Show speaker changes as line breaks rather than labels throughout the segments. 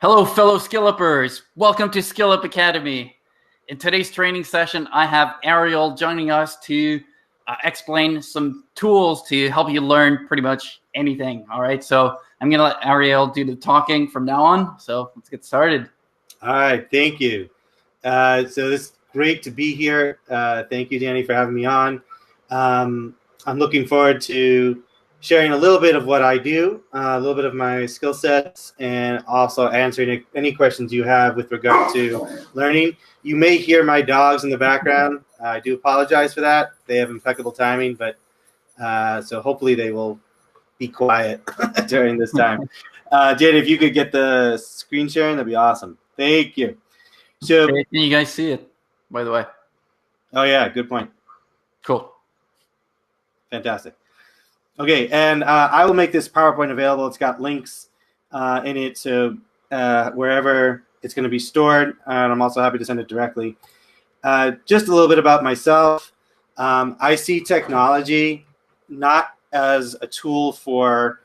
Hello, fellow SkillUppers. Welcome to SkillUp Academy. In today's training session, I have Ariel joining us to explain some tools to help you learn pretty much anything. All right, so I'm going to let Ariel do the talking from now on. So let's get started.
All right, thank you. So it's great to be here. Thank you, Danny, for having me on. I'm looking forward to sharing a little bit of what I do, a little bit of my skill sets, and also answering any questions you have with regard to learning. You may hear my dogs in the background. I do apologize for that. They have impeccable timing, but so hopefully they will be quiet during this time. Jade, if you could get the screen sharing, that'd be awesome. Thank you. So,
Can you guys see it, by the way?
Oh, yeah, good point.
Cool.
Fantastic. Okay, and I will make this PowerPoint available. It's got links in it, so wherever it's going to be stored, and I'm also happy to send it directly. Just a little bit about myself. I see technology not as a tool for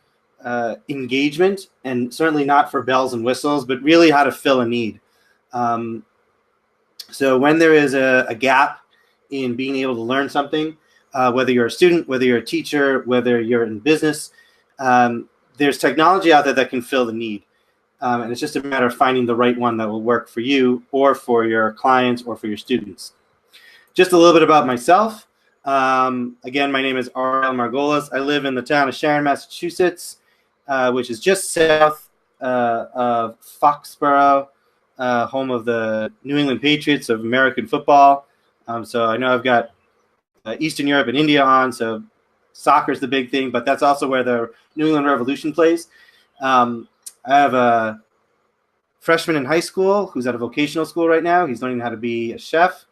engagement, and certainly not for bells and whistles, but really how to fill a need. So when there is a gap in being able to learn something, whether you're a student, whether you're a teacher, whether you're in business, there's technology out there that can fill the need. And it's just a matter of finding the right one that will work for you or for your clients or for your students. Just a little bit about myself. Again, my name is Ariel Margolis. I live in the town of Sharon, Massachusetts, which is just south of Foxborough, home of the New England Patriots of American football. So I know I've got Eastern Europe and India on, so soccer is the big thing, but that's also where the New England Revolution plays. I have a freshman in high school who's at a vocational school right now. He's learning how to be a chef,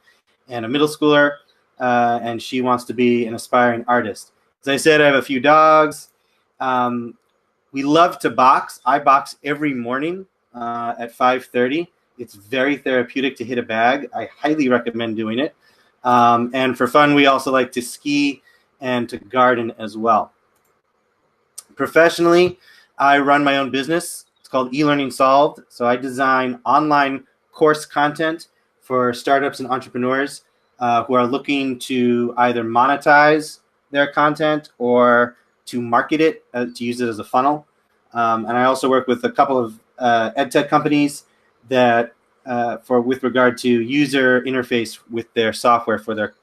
and a middle schooler, and she wants to be an aspiring artist. As I said, I have a few dogs. We love to box. I box every morning at 5:30. It's very therapeutic to hit a bag. I highly recommend doing it. And for fun, we also like to ski and to garden as well. Professionally, I run my own business. It's called eLearning Solved. So I design online course content for startups and entrepreneurs who are looking to either monetize their content or to market it, to use it as a funnel. And I also work with a couple of edtech companies that with regard to user interface with their software for their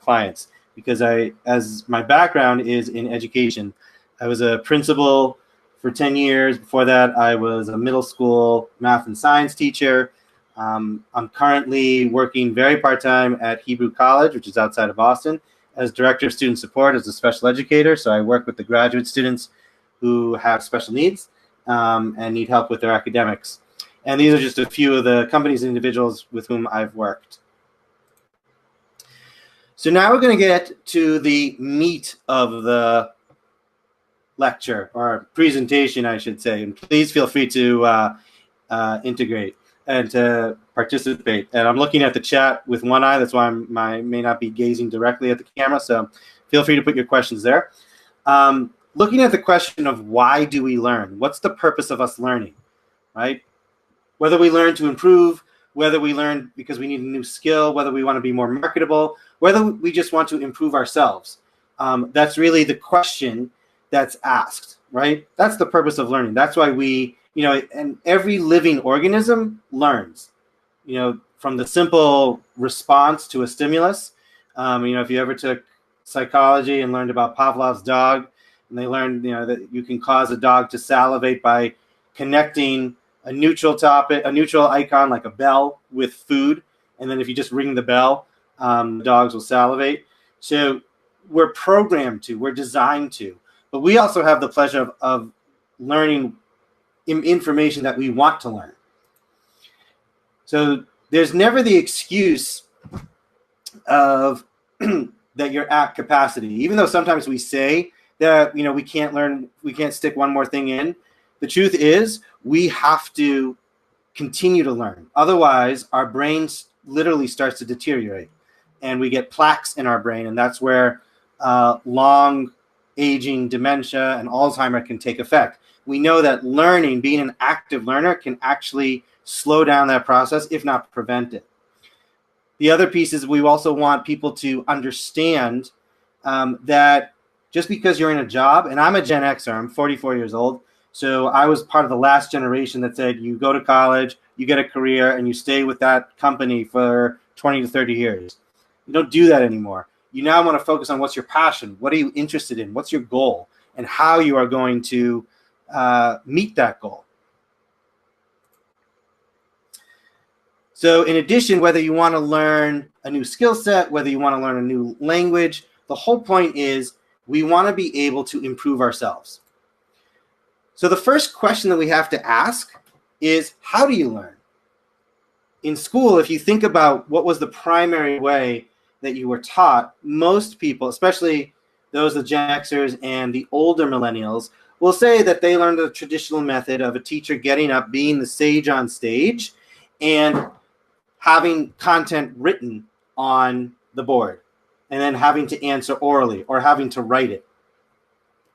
clients. Because as my background is in education, I was a principal for 10 years. Before that, I was a middle school math and science teacher. I'm currently working very part-time at Hebrew College, which is outside of Boston, as Director of Student Support as a special educator. So I work with the graduate students who have special needs and need help with their academics. And these are just a few of the companies and individuals with whom I've worked. So now we're going to get to the meat of the lecture, or presentation, I should say. And please feel free to integrate and to participate. And I'm looking at the chat with one eye. That's why I may not be gazing directly at the camera. So feel free to put your questions there. Looking at the question of why do we learn? What's the purpose of us learning, right? Whether we learn to improve, whether we learn because we need a new skill, whether we want to be more marketable, whether we just want to improve ourselves. That's really the question that's asked, right? That's the purpose of learning. That's why and every living organism learns, from the simple response to a stimulus. If you ever took psychology and learned about Pavlov's dog, and they learned, that you can cause a dog to salivate by connecting a neutral icon like a bell with food. And then if you just ring the bell, the dogs will salivate. So we're programmed to, we're designed to, but we also have the pleasure of learning information that we want to learn. So there's never the excuse of that you're at capacity, even though sometimes we say that, we can't learn, we can't stick one more thing in. The truth is we have to continue to learn. Otherwise, our brain literally starts to deteriorate and we get plaques in our brain. And that's where long aging, dementia, and Alzheimer can take effect. We know that learning, being an active learner, can actually slow down that process, if not prevent it. The other piece is we also want people to understand that just because you're in a job, and I'm a Gen Xer, I'm 44 years old, so I was part of the last generation that said you go to college, you get a career, and you stay with that company for 20 to 30 years. You don't do that anymore. You now want to focus on what's your passion, what are you interested in, what's your goal, and how you are going to meet that goal. So in addition, whether you want to learn a new skill set, whether you want to learn a new language, the whole point is we want to be able to improve ourselves. So the first question that we have to ask is, how do you learn? In school, if you think about what was the primary way that you were taught, most people, especially those of Gen Xers and the older millennials, will say that they learned the traditional method of a teacher getting up, being the sage on stage, and having content written on the board, and then having to answer orally or having to write it,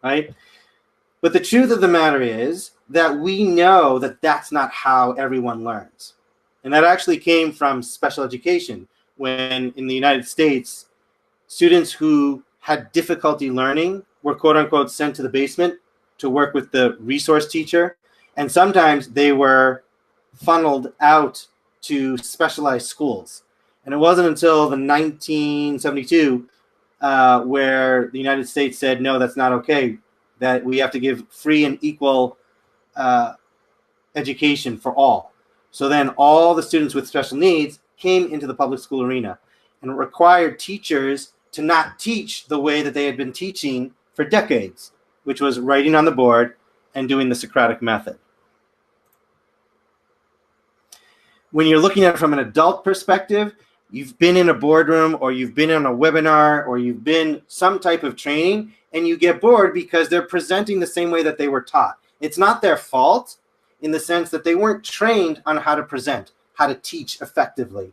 right? But the truth of the matter is that we know that that's not how everyone learns. And that actually came from special education, when in the United States, students who had difficulty learning were quote unquote sent to the basement to work with the resource teacher. And sometimes they were funneled out to specialized schools. And it wasn't until the 1972 where the United States said, no, that's not okay, that we have to give free and equal education for all. So then all the students with special needs came into the public school arena, and it required teachers to not teach the way that they had been teaching for decades, which was writing on the board and doing the Socratic method. When you're looking at it from an adult perspective, you've been in a boardroom or you've been on a webinar or you've been some type of training, and you get bored because they're presenting the same way that they were taught. It's not their fault in the sense that they weren't trained on how to present, how to teach effectively,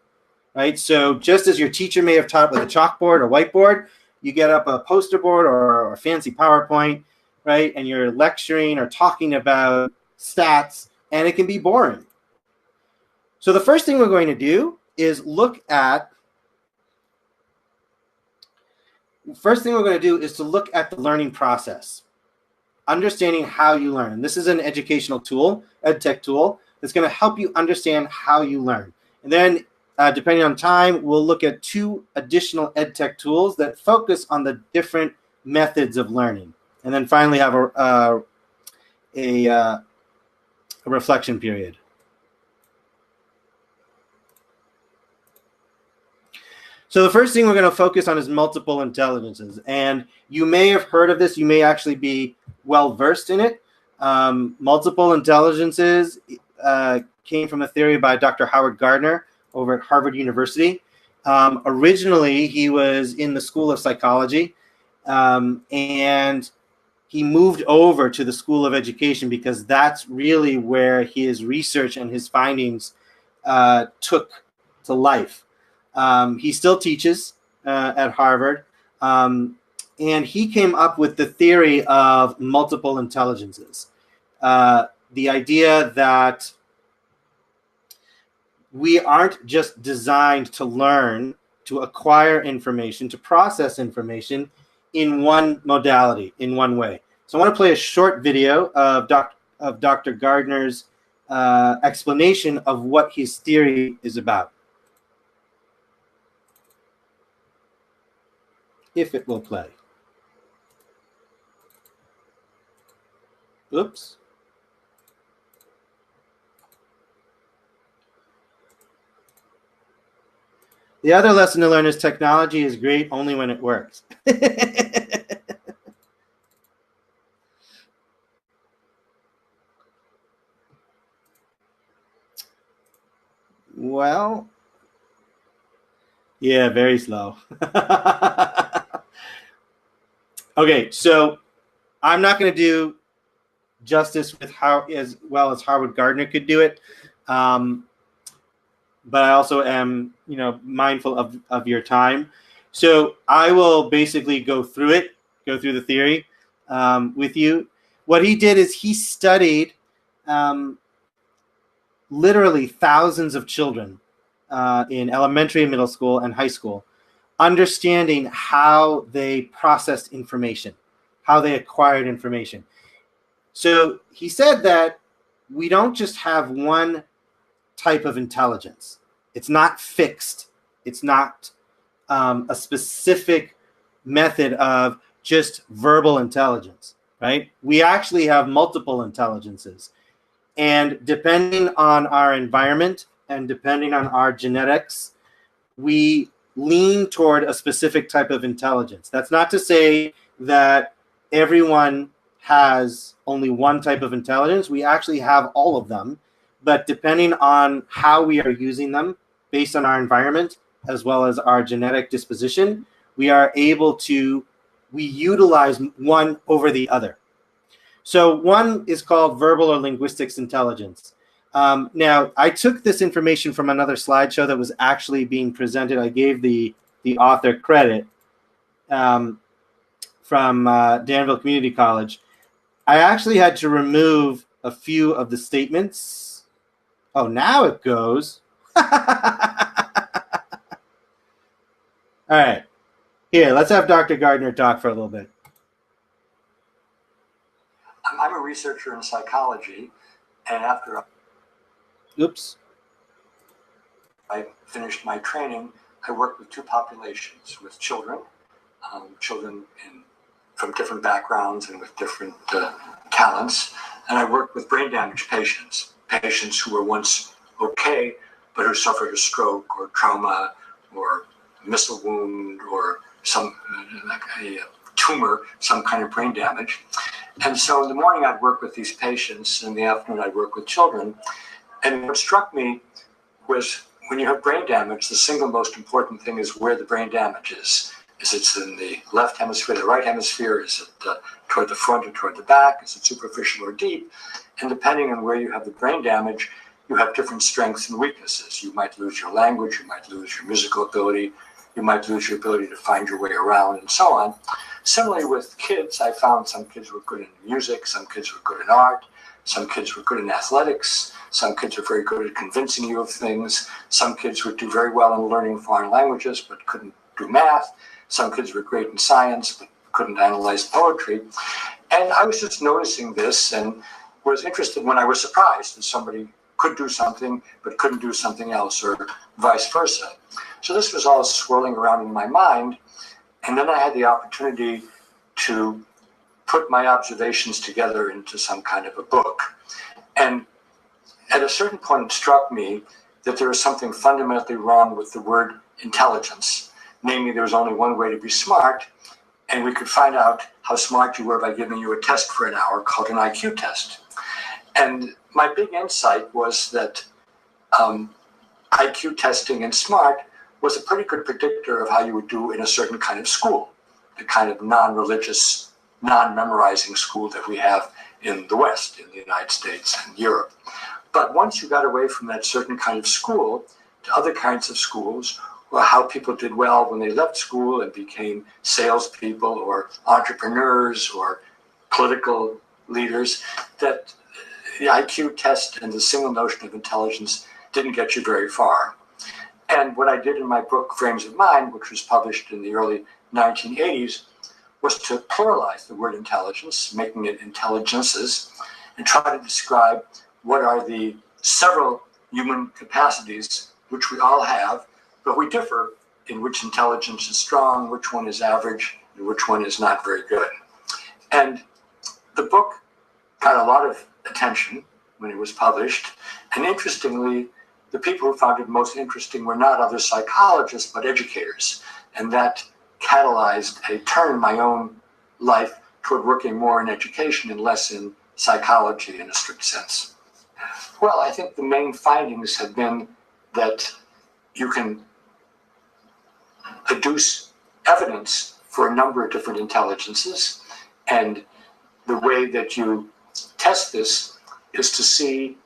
right? So just as your teacher may have taught with a chalkboard or whiteboard, you get up a poster board or a fancy PowerPoint, right? And you're lecturing or talking about stats, and it can be boring. So the first thing we're going to do is look at the learning process, understanding how you learn. And this is an educational tool, EdTech tool, that's going to help you understand how you learn. And then, depending on time, we'll look at 2 additional EdTech tools that focus on the different methods of learning. And then finally have a reflection period. So the first thing we're going to focus on is multiple intelligences. And you may have heard of this. You may actually be well-versed in it. Multiple intelligences came from a theory by Dr. Howard Gardner over at Harvard University. Originally, he was in the School of Psychology, and he moved over to the School of Education because that's really where his research and his findings took to life. He still teaches at Harvard, and he came up with the theory of multiple intelligences. The idea that we aren't just designed to learn, to acquire information, to process information in one modality, in one way. So I want to play a short video of Dr. Gardner's explanation of what his theory is about. If it will play. Oops. The other lesson to learn is technology is great only when it works. Well, yeah, very slow. Okay, so I'm not going to do justice with how as well as Howard Gardner could do it, but I also am, mindful of your time. So I will basically go through the theory. with you. What he did is he studied literally thousands of children in elementary, middle school, and high school, understanding how they processed information, how they acquired information. So he said that we don't just have one type of intelligence. It's not fixed. It's not a specific method of just verbal intelligence, right? We actually have multiple intelligences. And depending on our environment and depending on our genetics, we lean toward a specific type of intelligence. That's not to say that everyone has only one type of intelligence. We actually have all of them, but depending on how we are using them based on our environment as well as our genetic disposition, we are able to, we utilize one over the other. So one is called verbal or linguistics intelligence. Now, I took this information from another slideshow that was actually being presented. I gave the author credit from Danville Community College. I actually had to remove a few of the statements. Oh, now it goes. All right. Here, let's have Dr. Gardner talk for a little bit.
I'm a researcher in psychology, and after I finished my training, I worked with two populations, with children, from different backgrounds and with different talents, and I worked with brain damage patients who were once okay, but who suffered a stroke or trauma or missile wound or some like a tumor, some kind of brain damage. And so in the morning I'd work with these patients, and in the afternoon I'd work with children. And what struck me was when you have brain damage, the single most important thing is where the brain damage is. Is it in the left hemisphere, the right hemisphere? Is it toward the front or toward the back? Is it superficial or deep? And depending on where you have the brain damage, you have different strengths and weaknesses. You might lose your language, you might lose your musical ability, you might lose your ability to find your way around, and so on. Similarly with kids, I found some kids were good in music, some kids were good in art, some kids were good in athletics, some kids were very good at convincing you of things, some kids would do very well in learning foreign languages but couldn't do math, some kids were great in science but couldn't analyze poetry. And I was just noticing this and was interested when I was surprised that somebody could do something but couldn't do something else, or vice versa. So this was all swirling around in my mind. And then I had the opportunity to put my observations together into some kind of a book. And at a certain point, it struck me that there was something fundamentally wrong with the word intelligence. Namely, there was only one way to be smart, and we could find out how smart you were by giving you a test for an hour called an IQ test. And my big insight was that IQ testing and SMART was a pretty good predictor of how you would do in a certain kind of school, the kind of non-religious, non-memorizing school that we have in the West, in the United States and Europe. But once you got away from that certain kind of school to other kinds of schools, or how people did well when they left school and became salespeople or entrepreneurs or political leaders, that the IQ test and the single notion of intelligence didn't get you very far. And what I did in my book, Frames of Mind, which was published in the early 1980s, was to pluralize the word intelligence, making it intelligences, and try to describe what are the several human capacities which we all have, but we differ in which intelligence is strong, which one is average, and which one is not very good. And the book got a lot of attention when it was published, and interestingly, the people who found it most interesting were not other psychologists, but educators. And that catalyzed a turn in my own life toward working more in education and less in psychology in a strict sense. Well, I think the main findings have been that you can adduce evidence for a number of different intelligences. And the way that you test this is to see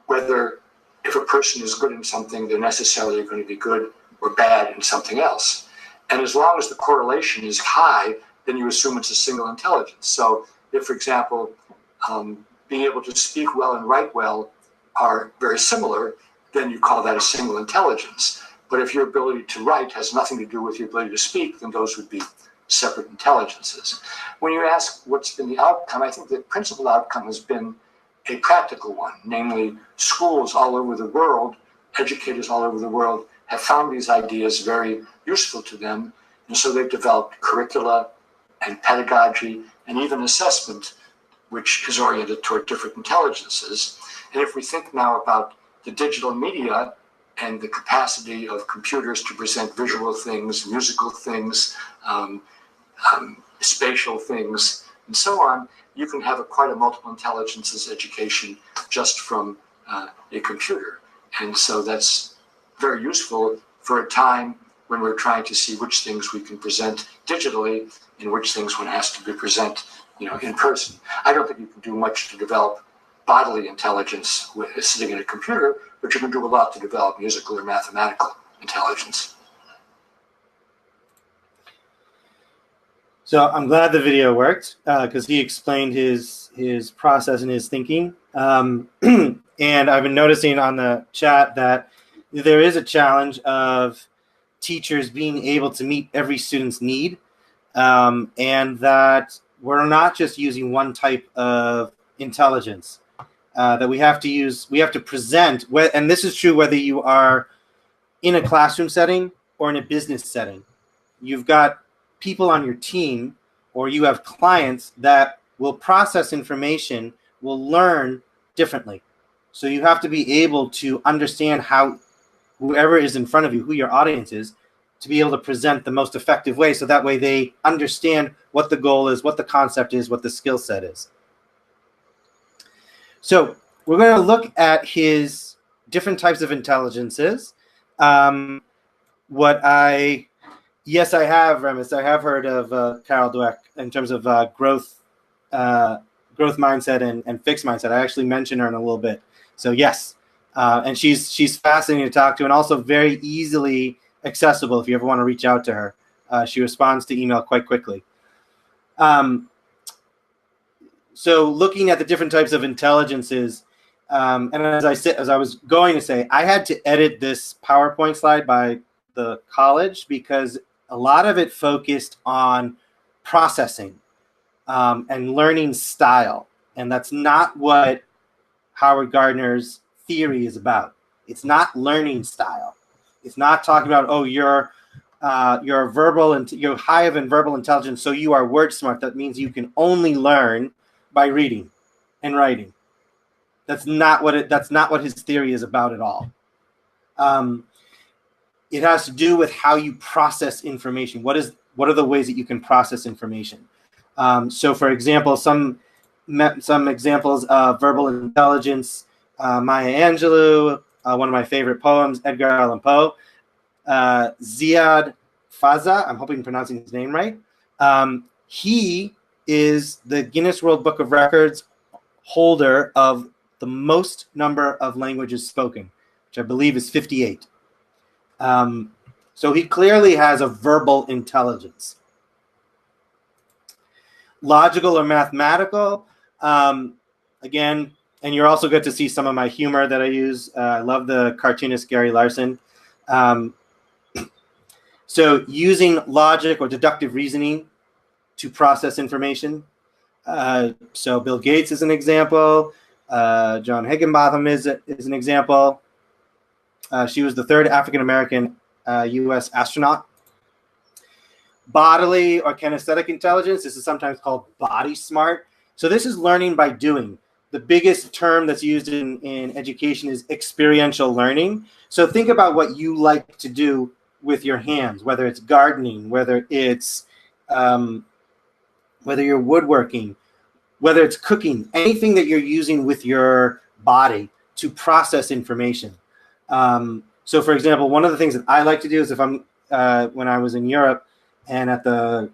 whether if a person is good in something, they're necessarily going to be good or bad in something else. And as long as the correlation is high then you assume it's a single intelligence. So if, for example, being able to speak well and write well are very similar, then you call that a single intelligence. But if your ability to write has nothing to do with your ability to speak, then those would be separate intelligences. When you ask what's been the outcome, I think the principal outcome has been a practical one, namely schools all over the world, educators all over the world have found these ideas very useful to them, and so they've developed curricula and pedagogy and even assessment, which is oriented toward different intelligences. And if we think now about the digital media and the capacity of computers to present visual things, musical things, spatial things, and so on, you can have quite a multiple intelligences education just from a computer. And so that's very useful for a time when we're trying to see which things we can present digitally and which things one has to be present, in person. I don't think you can do much to develop bodily intelligence sitting in a computer, but you can do a lot to develop musical or mathematical intelligence.
So I'm glad the video worked because he explained his process and his thinking. And I've been noticing on the chat that there is a challenge of teachers being able to meet every student's need, and that we're not just using one type of intelligence, that we have to present, and this is true whether you are in a classroom setting or in a business setting. You've got people on your team, or you have clients that will process information, will learn differently. So you have to be able to understand how whoever is in front of you, who your audience is, to be able to present the most effective way, so that way they understand what the goal is, what the concept is, what the skill set is. So we're going to look at his different types of intelligences. Yes, I have, Remus. I have heard of Carol Dweck in terms of growth mindset and fixed mindset. I actually mentioned her in a little bit. So yes, and she's fascinating to talk to, and also very easily accessible if you ever want to reach out to her. She responds to email quite quickly. So looking at the different types of intelligences, and as I was going to say, I had to edit this PowerPoint slide by the college because a lot of it focused on processing and learning style. And that's not what Howard Gardner's theory is about. It's not learning style. It's not talking about, oh, you're verbal and you're high in verbal intelligence, so you are word smart. That means you can only learn by reading and writing. That's not what his theory is about at all. It has to do with how you process information. What are the ways that you can process information? So, for example, some examples of verbal intelligence: Maya Angelou, one of my favorite poems, Edgar Allan Poe, Ziad Faza. I'm hoping I'm pronouncing his name right. He is the Guinness World Book of Records holder of the most number of languages spoken, which I believe is 58. So he clearly has a verbal intelligence. Logical or mathematical, again, and you're also good to see some of my humor that I use. I love the cartoonist Gary Larson. So using logic or deductive reasoning to process information. So Bill Gates is an example. John Higginbotham is an example. She was the third African-American U.S. astronaut. Bodily or kinesthetic intelligence. This is sometimes called body smart. So this is learning by doing. The biggest term that's used in education is experiential learning. So think about what you like to do with your hands, whether it's gardening, whether it's whether you're woodworking, whether it's cooking, anything that you're using with your body to process information. So, for example, one of the things that I like to do is if I'm when I was in Europe and at the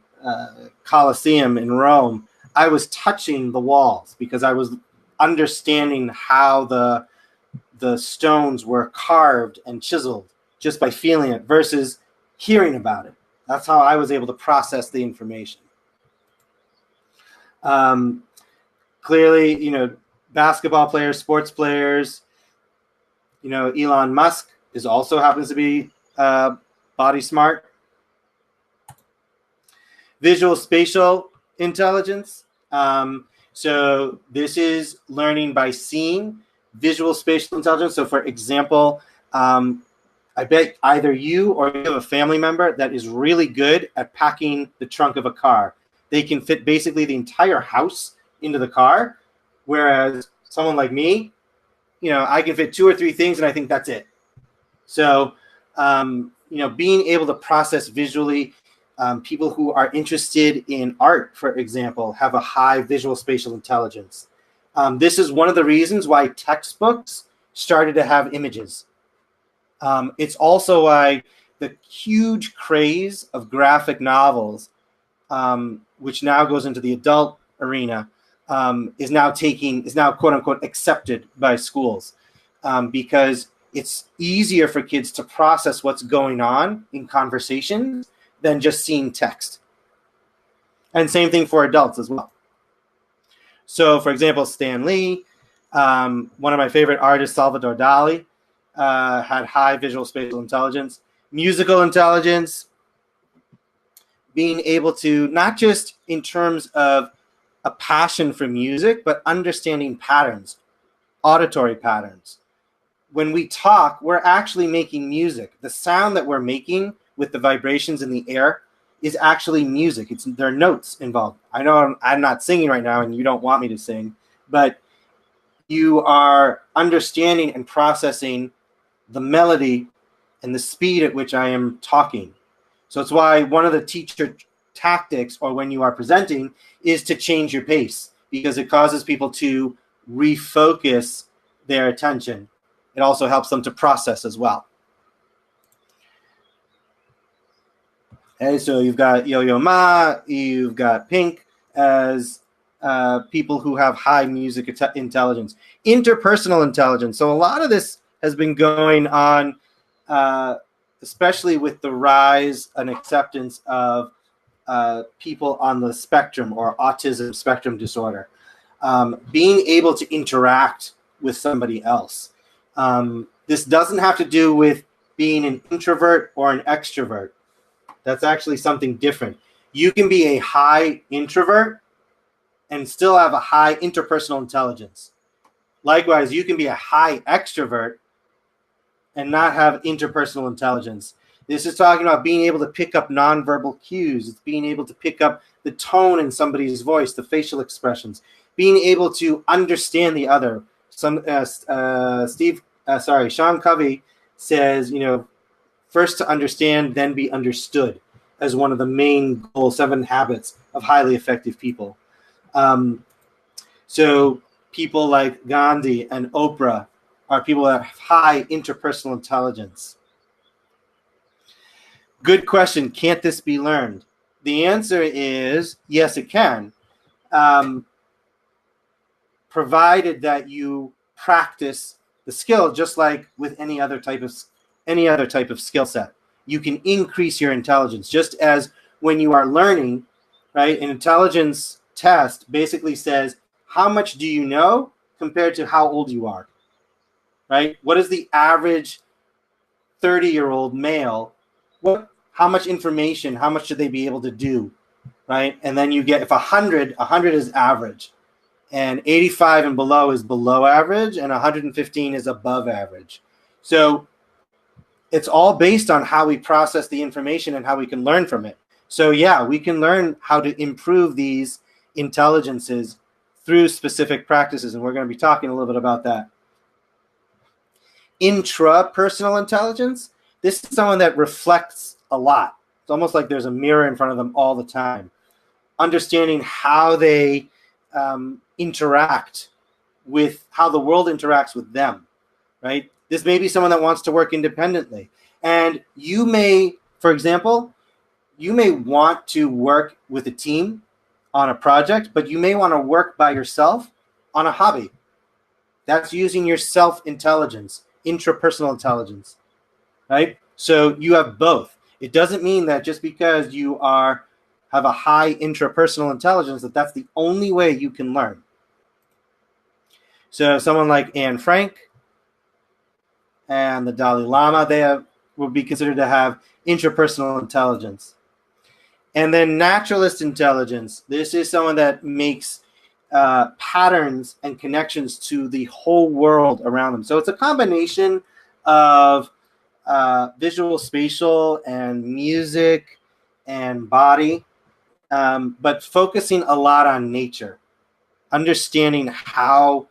Colosseum in Rome, I was touching the walls because I was understanding how the stones were carved and chiseled just by feeling it versus hearing about it. That's how I was able to process the information. Clearly, basketball players, sports players, Elon Musk also happens to be body smart. Visual spatial intelligence. So this is learning by seeing. Visual spatial intelligence. So for example, I bet either you or you have a family member that is really good at packing the trunk of a car. They can fit basically the entire house into the car, whereas someone like me, I can fit 2 or 3 things and I think that's it. So, being able to process visually, people who are interested in art, for example, have a high visual spatial intelligence. This is one of the reasons why textbooks started to have images. It's also why the huge craze of graphic novels, which now goes into the adult arena, is now quote unquote accepted by schools, because it's easier for kids to process what's going on in conversations than just seeing text. And same thing for adults as well. So, for example, Stan Lee, one of my favorite artists, Salvador Dali, had high visual spatial intelligence. Musical intelligence, being able to, not just in terms of a passion for music, but understanding patterns, auditory patterns. When we talk, we're actually making music. The sound that we're making with the vibrations in the air is actually music. There are notes involved. I know I'm not singing right now and you don't want me to sing, but you are understanding and processing the melody and the speed at which I am talking. So it's why one of the teacher tactics, or when you are presenting, is to change your pace, because it causes people to refocus their attention. It also helps them to process as well. Okay, so you've got Yo-Yo Ma, you've got Pink as people who have high music intelligence. Interpersonal intelligence. So a lot of this has been going on, especially with the rise and acceptance of people on the spectrum or autism spectrum disorder. Being able to interact with somebody else. This doesn't have to do with being an introvert or an extrovert. That's actually something different. You can be a high introvert and still have a high interpersonal intelligence. Likewise, you can be a high extrovert and not have interpersonal intelligence. This is talking about being able to pick up nonverbal cues. It's being able to pick up the tone in somebody's voice, the facial expressions, being able to understand the other. Sean Covey says, first to understand, then be understood, as one of the main goals, 7 habits of highly effective people. So people like Gandhi and Oprah are people that have high interpersonal intelligence. Good question. Can't this be learned? The answer is yes, it can, provided that you practice the skill, just like with any other type of skill set. You can increase your intelligence, just as when you are learning, right? An intelligence test basically says, how much do you know compared to how old you are, right? What is the average 30-year-old male? How much information, how much should they be able to do, right? And then you get, if 100 is average, and 85 and below is below average, and 115 is above average. So it's all based on how we process the information and how we can learn from it. So yeah, we can learn how to improve these intelligences through specific practices, and we're going to be talking a little bit about that. Intrapersonal intelligence. This is someone that reflects a lot. It's almost like there's a mirror in front of them all the time. Understanding how they interact with, how the world interacts with them, right? This may be someone that wants to work independently. And you may, for example, you may want to work with a team on a project, but you may want to work by yourself on a hobby. That's using your self-intelligence, intrapersonal intelligence, right? So you have both. It doesn't mean that just because you have have a high intrapersonal intelligence, that's the only way you can learn. So someone like Anne Frank and the Dalai Lama, would be considered to have intrapersonal intelligence. And then naturalist intelligence. This is someone that makes patterns and connections to the whole world around them. So it's a combination of visual, spatial, and music and body, but focusing a lot on nature, understanding how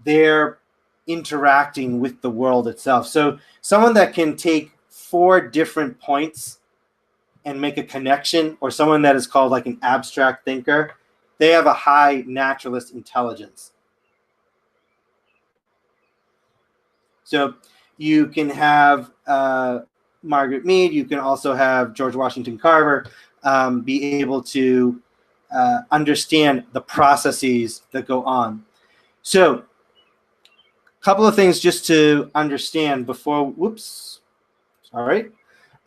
they're interacting with the world itself. So someone that can take 4 different points and make a connection, or someone that is called like an abstract thinker, they have a high naturalist intelligence. So you can have Margaret Mead, you can also have George Washington Carver be able to understand the processes that go on. So a couple of things just to understand before, whoops, all right.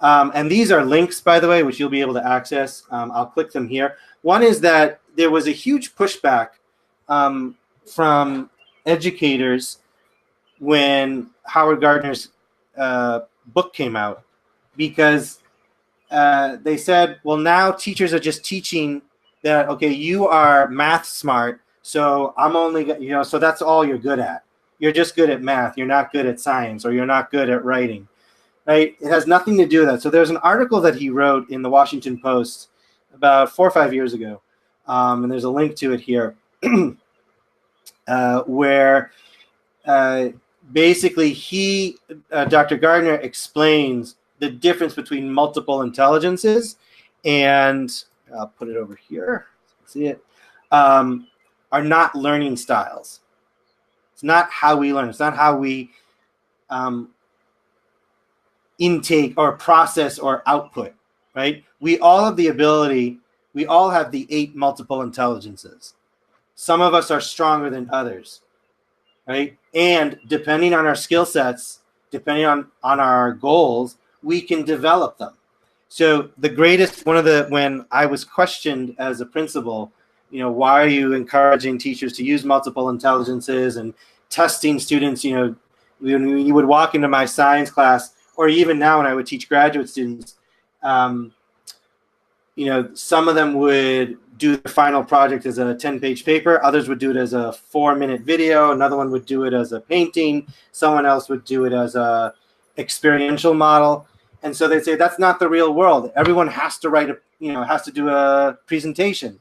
And these are links, by the way, which you'll be able to access. I'll click them here. One is that there was a huge pushback from educators when Howard Gardner's book came out, because they said, well, now teachers are just teaching that, okay, you are math smart, so I'm only, so that's all you're good at. You're just good at math. You're not good at science, or you're not good at writing. Right? It has nothing to do with that. So there's an article that he wrote in the Washington Post about 4 or 5 years ago, and there's a link to it here, where basically Dr. Gardner explains the difference between multiple intelligences, and I'll put it over here, see it, are not learning styles. It's not how we learn. It's not how we intake or process or output, right? We all have the ability, we all have the 8 multiple intelligences. Some of us are stronger than others, right? And depending on our skill sets, depending on our goals, we can develop them. So the greatest, when I was questioned as a principal, why are you encouraging teachers to use multiple intelligences and testing students, when you would walk into my science class, or even now when I would teach graduate students, some of them would do the final project as a 10-page paper. Others would do it as a 4-minute video. Another one would do it as a painting. Someone else would do it as a experiential model. And so they'd say, that's not the real world. Everyone has to has to do a presentation.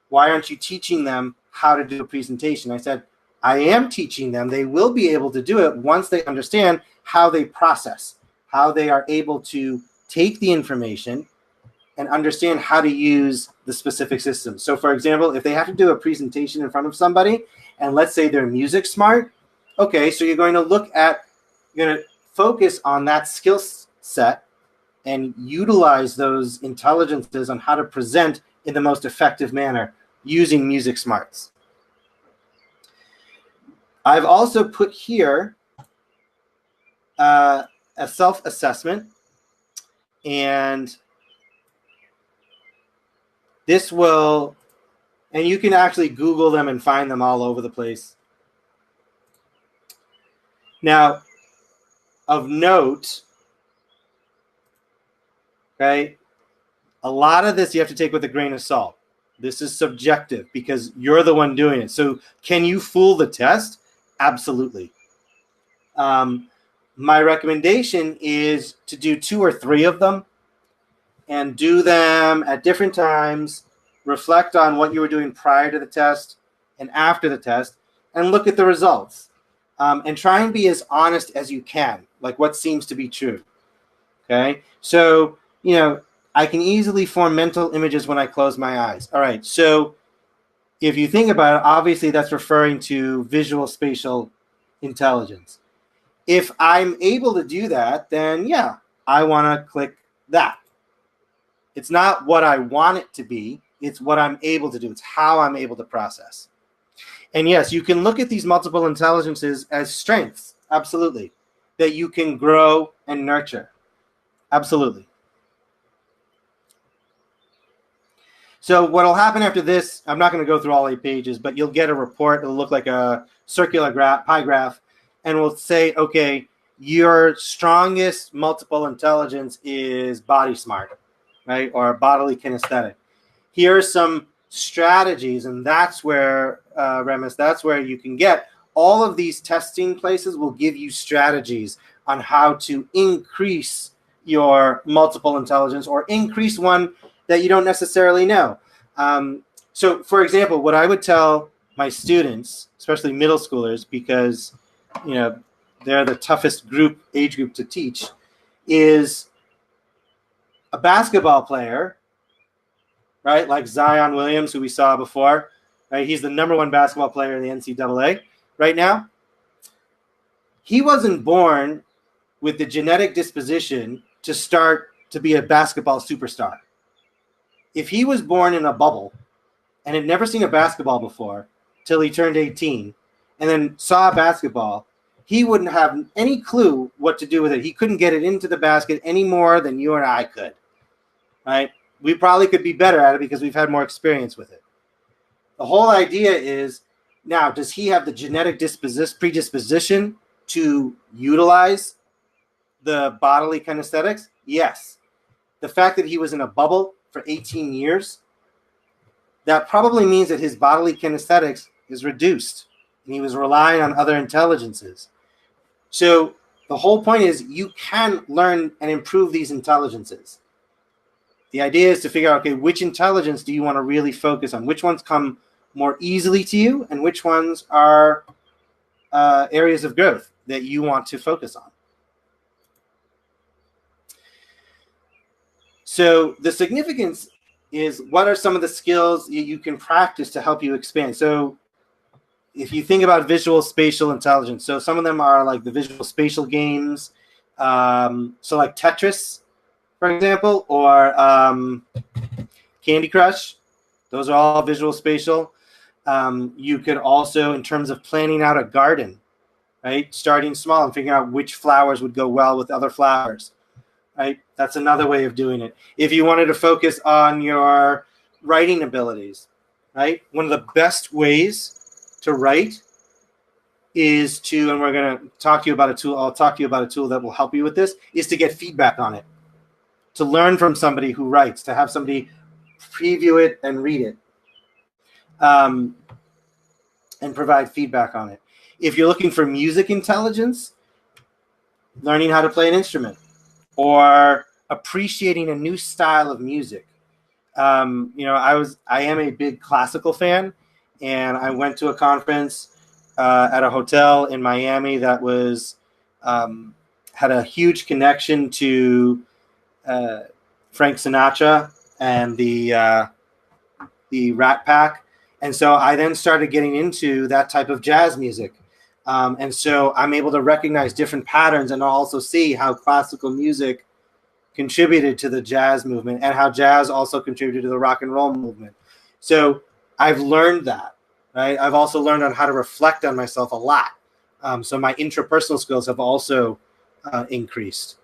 Why aren't you teaching them how to do a presentation? I said, I am teaching them. They will be able to do it once they understand how they process, how they are able to take the information and understand how to use the specific system. So for example, if they have to do a presentation in front of somebody, and let's say they're music smart, okay, so you're going to focus on that skill set and utilize those intelligences on how to present in the most effective manner using music smarts. I've also put here a self-assessment, and this will, and you can actually Google them and find them all over the place. Now, of note, okay, a lot of this you have to take with a grain of salt. This is subjective because you're the one doing it. So can you fool the test? Absolutely. My recommendation is to do 2 or 3 of them and do them at different times, reflect on what you were doing prior to the test and after the test, and look at the results. And try and be as honest as you can, like what seems to be true. Okay? So, I can easily form mental images when I close my eyes. All right, so if you think about it, obviously that's referring to visual spatial intelligence. If I'm able to do that, then yeah, I want to click that. It's not what I want it to be, it's what I'm able to do. It's how I'm able to process. And yes, you can look at these multiple intelligences as strengths, absolutely, that you can grow and nurture. Absolutely. So what will happen after this, I'm not going to go through all 8 pages, but you'll get a report. It'll look like a circular pie graph, and we'll say, okay, your strongest multiple intelligence is body smart, right, or bodily kinesthetic. Here are some strategies, and that's where, Remus, that's where you can get all of these testing places will give you strategies on how to increase your multiple intelligence or increase one that you don't necessarily know. So, for example, what I would tell my students, especially middle schoolers, because they're the toughest age group to teach, is a basketball player, right? Like Zion Williams, who we saw before, right? He's the #1 basketball player in the NCAA right now. He wasn't born with the genetic disposition to start to be a basketball superstar. If he was born in a bubble and had never seen a basketball before till he turned 18 and then saw basketball, he wouldn't have any clue what to do with it. He couldn't get it into the basket any more than you and I could, right? We probably could be better at it because we've had more experience with it. The whole idea is, now, does he have the genetic predisposition to utilize the bodily kinesthetics? Yes. The fact that he was in a bubble for 18 years, that probably means that his bodily kinesthetics is reduced and he was relying on other intelligences. So the whole point is you can learn and improve these intelligences. The idea is to figure out, okay, which intelligence do you want to really focus on? Which ones come more easily to you and which ones are areas of growth that you want to focus on? So the significance is, what are some of the skills you can practice to help you expand? So if you think about visual spatial intelligence, so some of them are like the visual spatial games, so like Tetris, for example, or Candy Crush. Those are all visual spatial. You could also, in terms of planning out a garden, right, starting small and figuring out which flowers would go well with other flowers, right? That's another way of doing it. If you wanted to focus on your writing abilities, right, one of the best ways to write is to, and we're going to talk to you about a tool, I'll talk to you about a tool that will help you with this, is to get feedback on it, to learn from somebody who writes, to have somebody preview it and read it, and provide feedback on it. If you're looking for music intelligence, learning how to play an instrument or appreciating a new style of music. I am a big classical fan, and I went to a conference at a hotel in Miami that was had a huge connection to Frank Sinatra and the Rat Pack. And so I then started getting into that type of jazz music. And so I'm able to recognize different patterns and also see how classical music contributed to the jazz movement and how jazz also contributed to the rock and roll movement. So I've learned that, right? I've also learned on how to reflect on myself a lot. So my intrapersonal skills have also increased.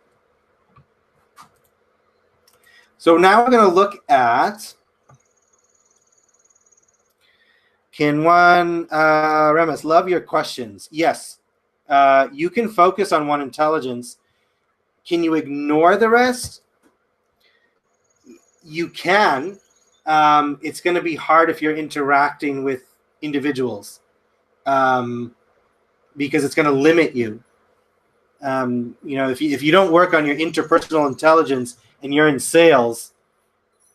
So now we're going to look at, can one, Remus, love your questions. Yes, you can focus on one intelligence. Can you ignore the rest? You can. It's going to be hard if you're interacting with individuals because it's going to limit you. If you don't work on your interpersonal intelligence and you're in sales,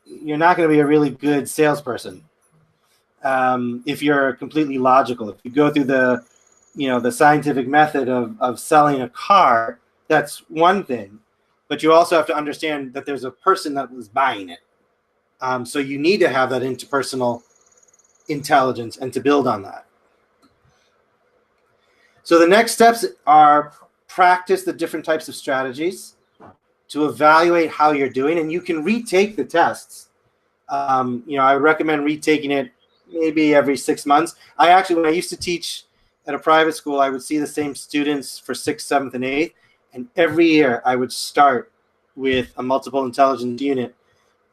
you're not going to be a really good salesperson. If you're completely logical, if you go through the scientific method of selling a car, that's one thing, but you also have to understand that there's a person that was buying it. So you need to have that interpersonal intelligence and to build on that. So the next steps are practice the different types of strategies to evaluate how you're doing, and you can retake the tests. I would recommend retaking it maybe every 6 months. When I used to teach at a private school, I would see the same students for 6th, 7th, and 8th. And every year I would start with a multiple intelligence unit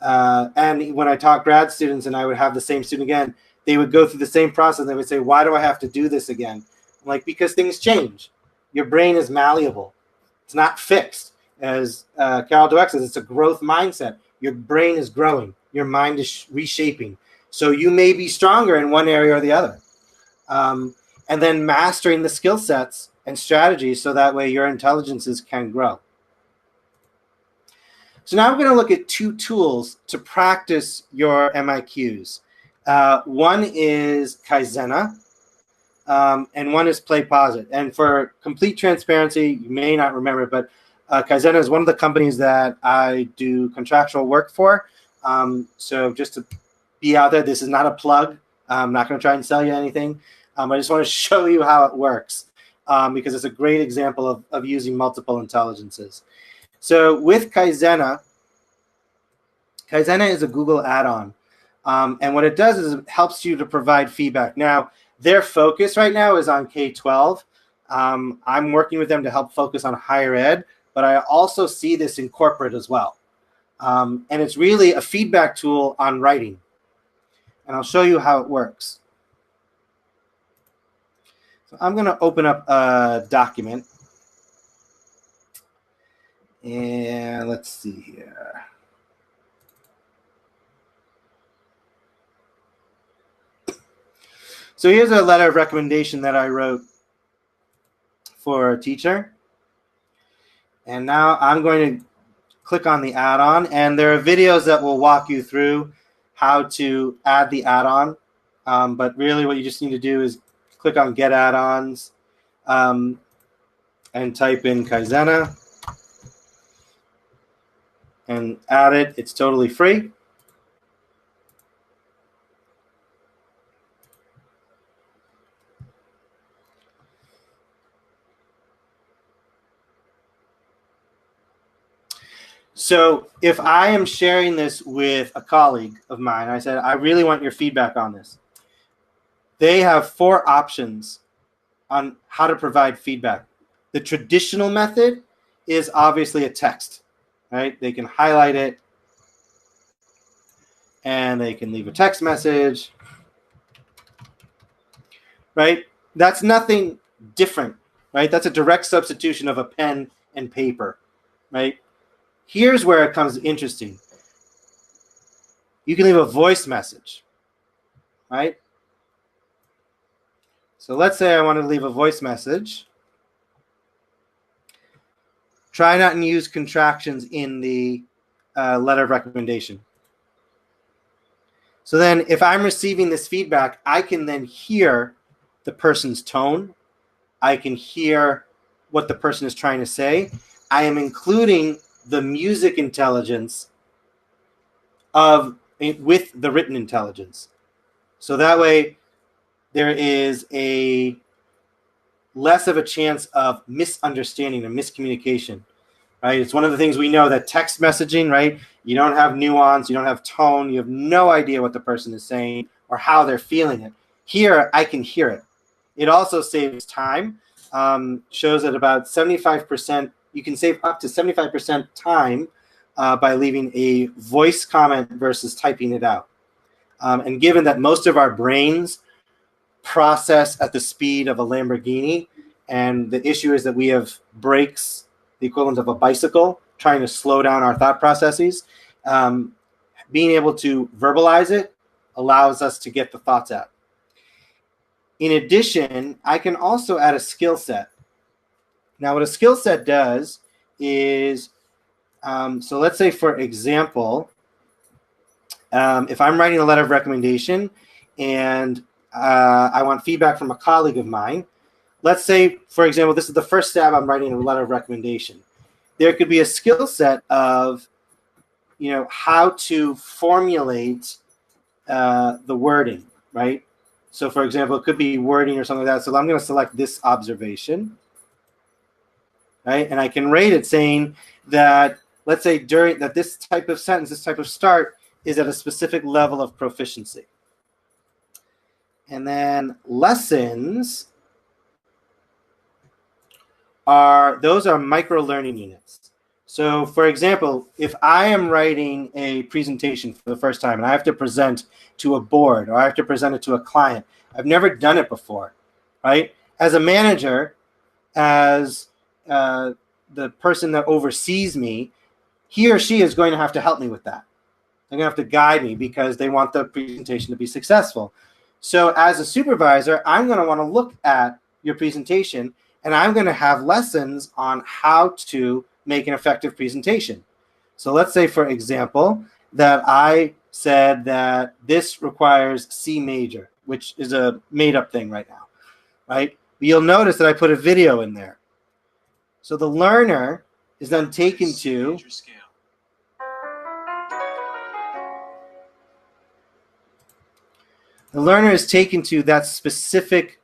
And when I taught grad students and I would have the same student again, they would go through the same process and they would say, why do I have to do this again? I'm like, because things change. Your brain is malleable. It's not fixed. As Carol Dweck says, it's a growth mindset. Your brain is growing. Your mind is reshaping. So you may be stronger in one area or the other. And then mastering the skill sets and strategies so that way your intelligences can grow. So now we're going to look at two tools to practice your MIQs. One is Kaizena, and one is Play Posit. And for complete transparency, you may not remember, but Kaizena is one of the companies that I do contractual work for. So just to be out there, this is not a plug. I'm not going to try and sell you anything. I just want to show you how it works because it's a great example of using multiple intelligences. So with Kaizena is a Google add-on. And what it does is it helps you to provide feedback. Now, their focus right now is on K-12. I'm working with them to help focus on higher ed, but I also see this in corporate as well. And it's really a feedback tool on writing. And I'll show you how it works. So I'm going to open up a document. And let's see here. So here's a letter of recommendation that I wrote for a teacher. And now I'm going to click on the add-on. And there are videos that will walk you through how to add the add-on. But really what you just need to do is click on Get Add-ons and type in Kaizena and add it. It's totally free. So if I am sharing this with a colleague of mine, I said, I really want your feedback on this. They have 4 options on how to provide feedback. The traditional method is obviously a text, right? They can highlight it and they can leave a text message, right? That's nothing different, right? That's a direct substitution of a pen and paper, right? Here's where it comes interesting. You can leave a voice message, right? So let's say I want to leave a voice message. Try not to use contractions in the letter of recommendation. So then if I'm receiving this feedback, I can then hear the person's tone. I can hear what the person is trying to say. I am including the music intelligence with the written intelligence. So that way there is a less of a chance of misunderstanding and miscommunication, right? It's one of the things we know that text messaging, right? You don't have nuance, you don't have tone, you have no idea what the person is saying or how they're feeling it. Here, I can hear it. It also saves time, shows that about 75%, you can save up to 75% time by leaving a voice comment versus typing it out. And given that most of our brains process at the speed of a Lamborghini, and the issue is that we have brakes, the equivalent of a bicycle, trying to slow down our thought processes, being able to verbalize it allows us to get the thoughts out. In addition, I can also add a skill set. Now, what a skill set does is, so let's say, for example, if I'm writing a letter of recommendation and I want feedback from a colleague of mine, let's say, for example, this is the first stab I'm writing a letter of recommendation. There could be a skill set of, how to formulate the wording, right? So, for example, it could be wording or something like that. So I'm going to select this observation, right? And I can rate it saying that, let's say, that this type of sentence, this type of start is at a specific level of proficiency. And then lessons those are micro learning units. So, for example, if I am writing a presentation for the first time and I have to present to a board or I have to present it to a client, I've never done it before, right? As a manager, as the person that oversees me, he or she is going to have to help me with that. They're going to have to guide me because they want the presentation to be successful. So as a supervisor, I'm going to want to look at your presentation and I'm going to have lessons on how to make an effective presentation. So let's say, for example, that I said that this requires C major, which is a made-up thing right now, right? But you'll notice that I put a video in there. So the learner is then taken to that specific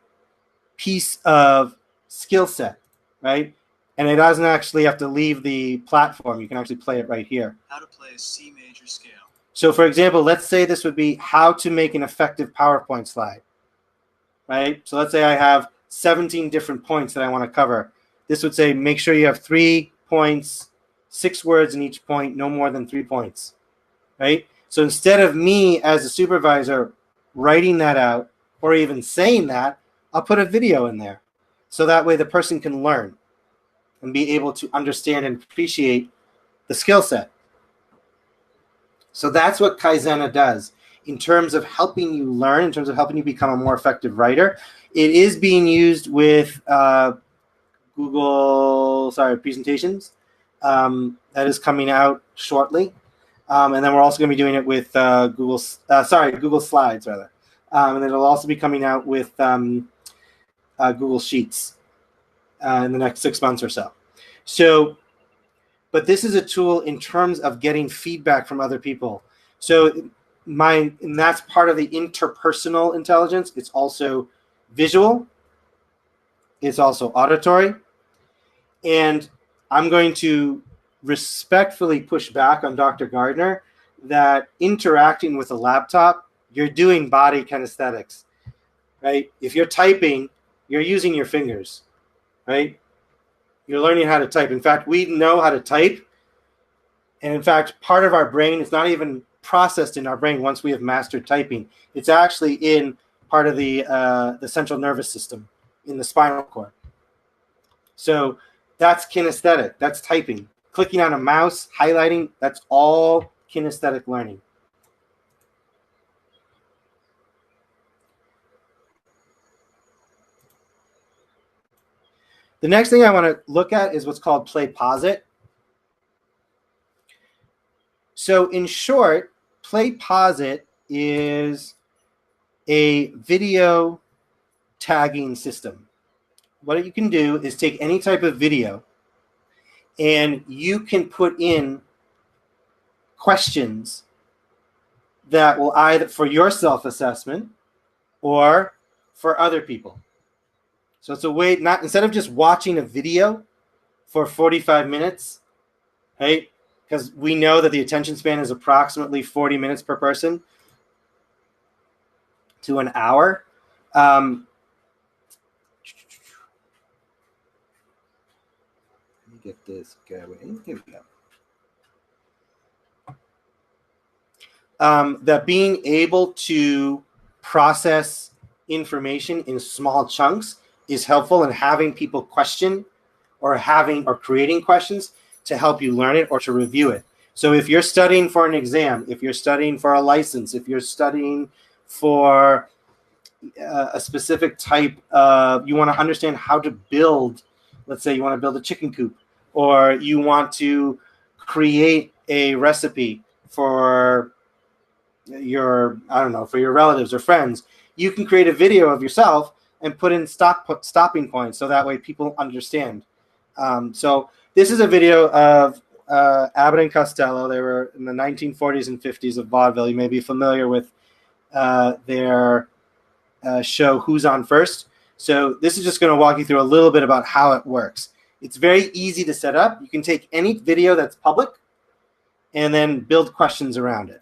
piece of skill set, right? And it doesn't actually have to leave the platform. You can actually play it right here.
How to play a C major scale.
So for example, let's say this would be how to make an effective PowerPoint slide, right? So let's say I have 17 different points that I want to cover. This would say, make sure you have 3 points, 6 words in each point, no more than 3 points, right? So instead of me as a supervisor writing that out or even saying that, I'll put a video in there. So that way the person can learn and be able to understand and appreciate the skill set. So that's what Kaizena does in terms of helping you learn, in terms of helping you become a more effective writer. It is being used with Google presentations. That is coming out shortly. And then we're also going to be doing it with Google Slides, rather. And it'll also be coming out with Google Sheets in the next 6 months or so. So, but this is a tool in terms of getting feedback from other people. So and that's part of the interpersonal intelligence. It's also visual. It's also auditory. And I'm going to respectfully push back on Dr. Gardner that interacting with a laptop, you're doing body kinesthetics, right? If you're typing, you're using your fingers, right? You're learning how to type. In fact, we know how to type. And in fact, part of our brain is not even processed in our brain once we have mastered typing. It's actually in part of the central nervous system, in the spinal cord. So that's kinesthetic. That's typing. Clicking on a mouse, highlighting, that's all kinesthetic learning. The next thing I want to look at is what's called play posit. So in short, play posit is a video tagging system. What you can do is take any type of video and you can put in questions that will either for your self-assessment or for other people. So it's a way, not instead of just watching a video for 45 minutes, right? Because we know that the attention span is approximately 40 minutes per person to an hour. Let me get this going. Here we go. That being able to process information in small chunks is helpful in having people question or creating questions to help you learn it or to review it. So if you're studying for an exam, if you're studying for a license, if you're studying for a specific type of, you want to understand how to build, let's say you want to build a chicken coop, or you want to create a recipe for your, for your relatives or friends, you can create a video of yourself and put in stopping points so that way people understand. So this is a video of Abbott and Costello. They were in the 1940s and 50s of vaudeville. You may be familiar with their show Who's On First. So this is just going to walk you through a little bit about how it works. It's very easy to set up. You can take any video that's public and then build questions around it.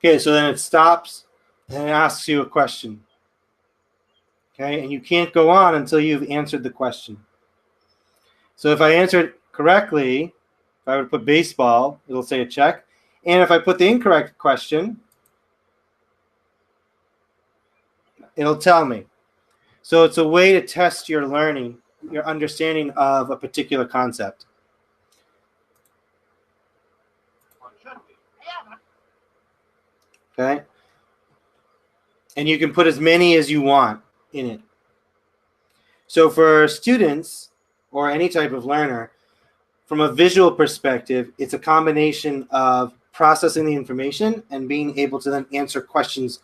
Okay, so then it stops and it asks you a question. Okay, and you can't go on until you've answered the question. So if I answer it correctly, if I would put baseball, it'll say a check. And if I put the incorrect question, it'll tell me. So it's a way to test your learning, your understanding of a particular concept. Okay? And you can put as many as you want in it. So for students or any type of learner, from a visual perspective, it's a combination of processing the information and being able to then answer questions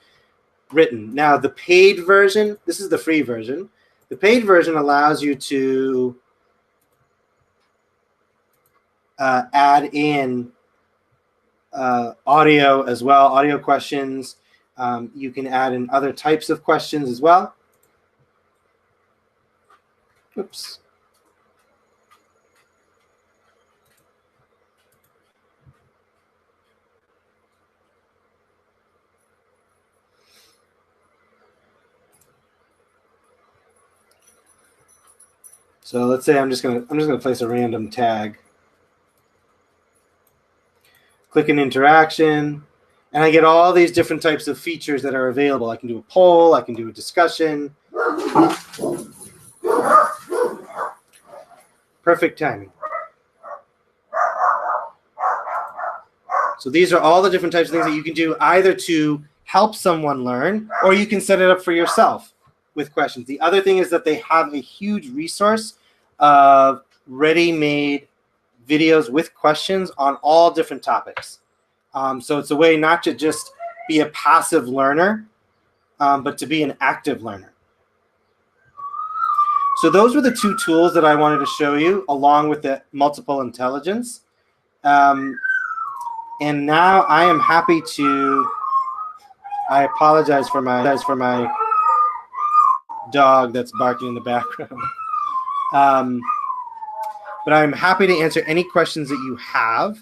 written. Now, the paid version, this is the free version. The paid version allows you to add in audio as well, audio questions. You can add in other types of questions as well. Oops. So let's say I'm just gonna place a random tag. Click an interaction, and I get all these different types of features that are available. I can do a poll, I can do a discussion. Perfect timing. So these are all the different types of things that you can do either to help someone learn, or you can set it up for yourself with questions. The other thing is that they have a huge resource of ready-made videos with questions on all different topics. So it's a way not to just be a passive learner, but to be an active learner. So those were the two tools that I wanted to show you, along with the multiple intelligence. And now I am happy to. I apologize for my dog that's barking in the background. But I'm happy to answer any questions that you have.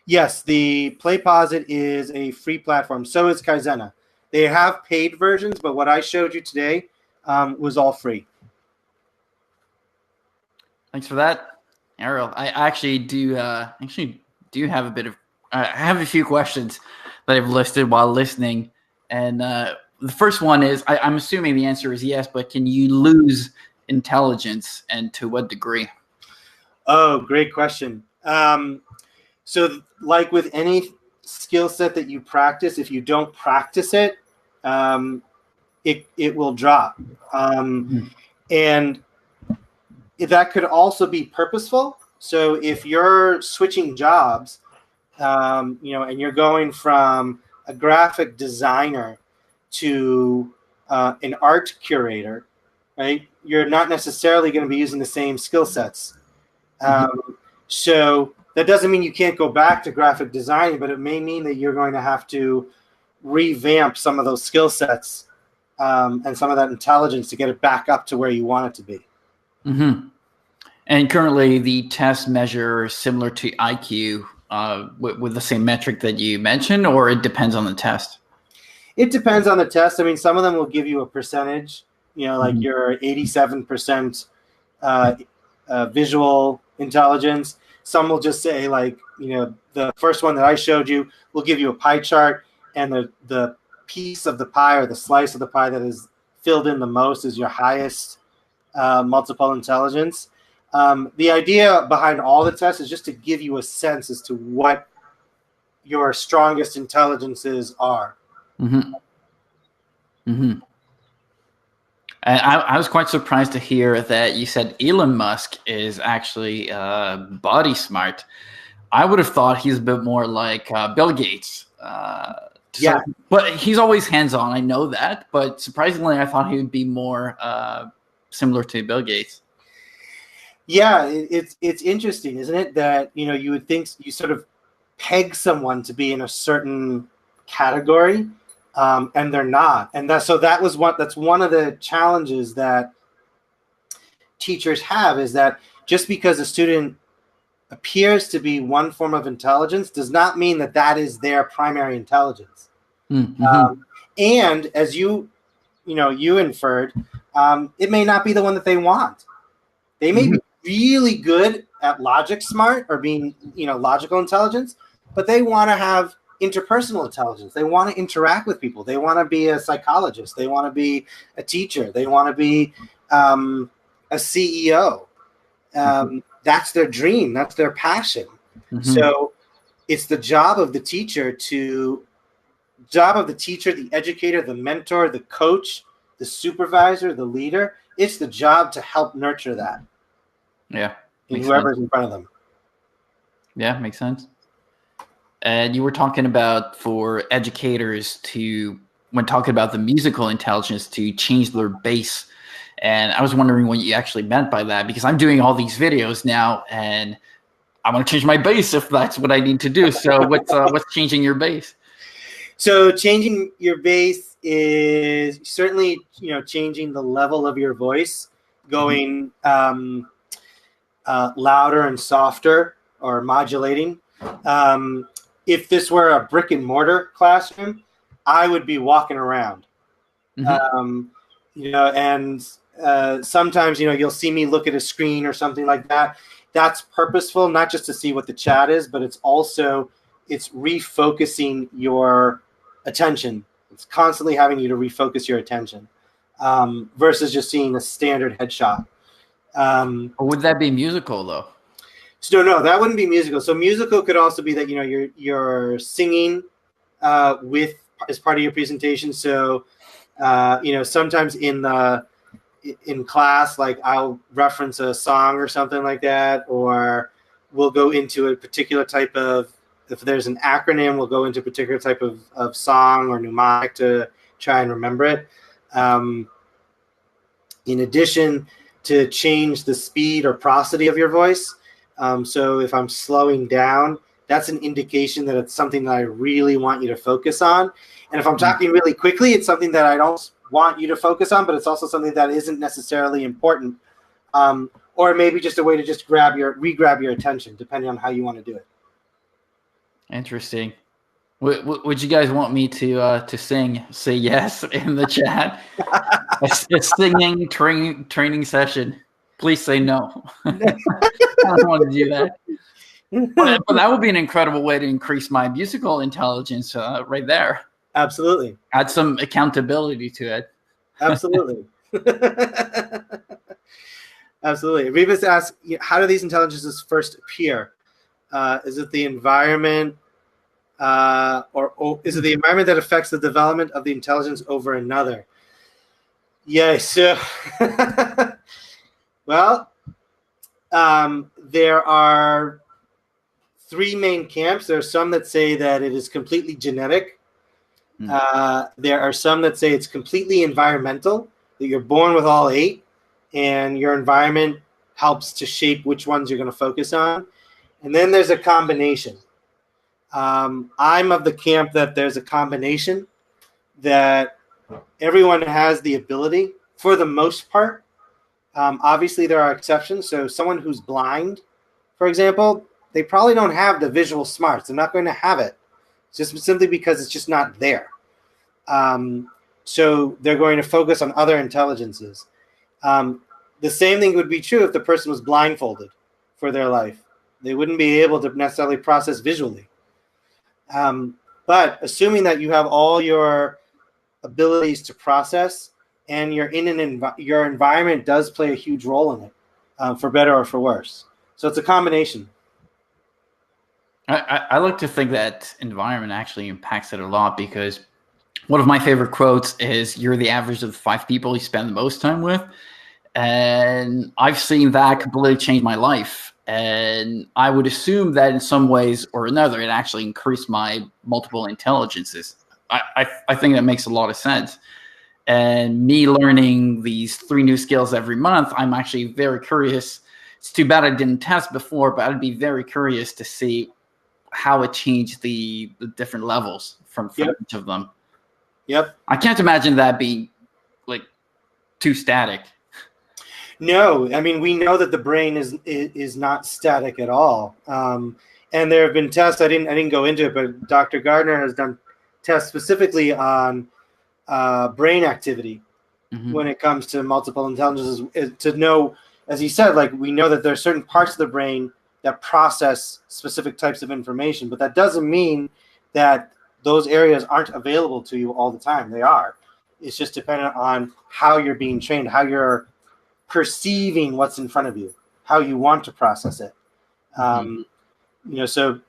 Yes, the PlayPosit is a free platform. So is Kaizena. They have paid versions, but what I showed you today was all free.
Thanks for that, Ariel. I actually do have a bit of I have a few questions that I've listed while listening, and the first one is I'm assuming the answer is yes, but can you lose intelligence, and to what degree?
Oh, great question. So like with any skill set that you practice, if you don't practice it, it will drop. And that could also be purposeful. So if you're switching jobs, and you're going from a graphic designer to an art curator, right? You're not necessarily going to be using the same skill sets. So that doesn't mean you can't go back to graphic designing, but it may mean that you're going to have to revamp some of those skill sets and some of that intelligence to get it back up to where you want it to be.
Mm-hmm. And currently the test measure similar to IQ with the same metric that you mentioned, or it depends on the test?
It depends on the test. I mean, some of them will give you a percentage, like your 87% visual intelligence. Some will just say, like, the first one that I showed you will give you a pie chart, and the piece of the pie or the slice of the pie that is filled in the most is your highest multiple intelligence. The idea behind all the tests is just to give you a sense as to what your strongest intelligences are.
Mm-hmm. Mm-hmm. And I was quite surprised to hear that you said Elon Musk is actually body smart. I would have thought he's a bit more like Bill Gates.
Yeah.
But he's always hands-on. I know that. But surprisingly, I thought he would be more similar to Bill Gates.
Yeah, it's interesting, isn't it? That, you would think you sort of peg someone to be in a certain category, and they're not. And that's one of the challenges that teachers have, is that just because a appears to be one form of intelligence does not mean that that is their primary intelligence.
Mm-hmm.
And as you inferred, it may not be the one that they want. They may be really good at logic smart or being, logical intelligence, but they want to have interpersonal intelligence. They want to interact with people. They want to be a psychologist. They want to be a teacher. They want to be a CEO. That's their dream. That's their passion.
Mm-hmm.
So it's the job of the teacher, the educator, the mentor, the coach, the supervisor, the leader. It's the job to help nurture that.
Yeah.
In whoever's in front of them.
Yeah, makes sense. And you were talking about for educators when talking about the musical intelligence, to change their bass. And I was wondering what you actually meant by that, because I'm doing all these videos now and I want to change my bass if that's what I need to do. So what's changing your bass? So
changing your bass is certainly, changing the level of your voice, going louder and softer, or modulating. If this were a brick and mortar classroom, I would be walking around. And sometimes, you'll see me look at a screen or something like that. That's purposeful, not just to see what the chat is, but it's refocusing your attention. It's constantly having you to refocus your attention versus just seeing a standard headshot.
Or would that be musical though?
So no, that wouldn't be musical. So musical could also be that you're singing as part of your presentation. So sometimes in class, like I'll reference a song or something like that, or we'll go into a particular type of, if there's an acronym, we'll go into a particular type of song or mnemonic to try and remember it. In addition, to change the speed or prosody of your voice. So if I'm slowing down, that's an indication that it's something that I really want you to focus on. And if I'm talking really quickly, it's something that I don't want you to focus on, but it's also something that isn't necessarily important. Or maybe just a way to just re-grab your attention, depending on how you want to do it.
Interesting. Would you guys want me to sing? Say yes in the chat. a singing training session. Please say no. I don't want to do that. But that would be an incredible way to increase my musical intelligence right there.
Absolutely.
Add some accountability to it.
Absolutely. Absolutely. Rebus asks, how do these intelligences first appear? Is it the environment? Or is it the environment that affects the development of the intelligence over another? Yes. Well, there are three main camps. There are some that say that it is completely genetic. There are some that say it's completely environmental, that you're born with all 8, and your environment helps to shape which ones you're going to focus on. And then there's a combination. I'm of the camp that there's a combination, that everyone has the ability for the most part. Obviously, there are exceptions. So someone who's blind, for example, they probably don't have the visual smarts. They're not going to have it, just simply because it's just not there. So they're going to focus on other intelligences. The same thing would be true if the person was blindfolded for their life. They wouldn't be able to necessarily process visually. But assuming that you have all your abilities to process, and you're in your environment does play a huge role in it, for better or for worse. So it's a combination.
I like to think that environment actually impacts it a lot, because one of my favorite quotes is, "You're the average of the 5 people you spend the most time with." And I've seen that completely change my life. And I would assume that in some ways or another, it actually increased my multiple intelligences. I think that makes a lot of sense. And me learning these 3 new skills every month, I'm actually very curious. It's too bad I didn't test before, but I'd be very curious to see how it changed the different levels from each of them.
Yep.
I can't imagine that being like too static.
No, I mean, we know that the brain is not static at all. And there have been tests. I didn't go into it, but Dr. Gardner has done tests specifically on brain activity when it comes to multiple intelligences, to know, as he said, like, we know that there are certain parts of the brain that process specific types of information, but that doesn't mean that those areas aren't available to you all the time. They are. It's just dependent on how you're being trained, how you're perceiving what's in front of you, how you want to process it. So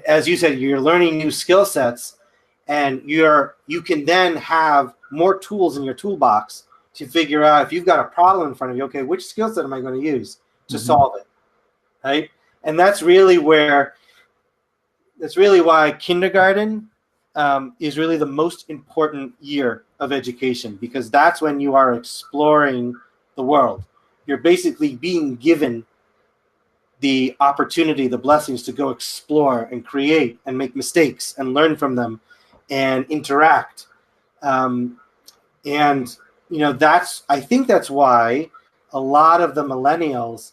as you said, you're learning new skill sets, and you can then have more tools in your toolbox to figure out, if you've got a problem in front of you, okay, which skill set am I going to use to solve it, right? And that's really why kindergarten is really the most important year of education, because that's when you are exploring the world. You're basically being given the opportunity, the blessings to go explore and create and make mistakes and learn from them and interact. I think that's why a lot of the millennials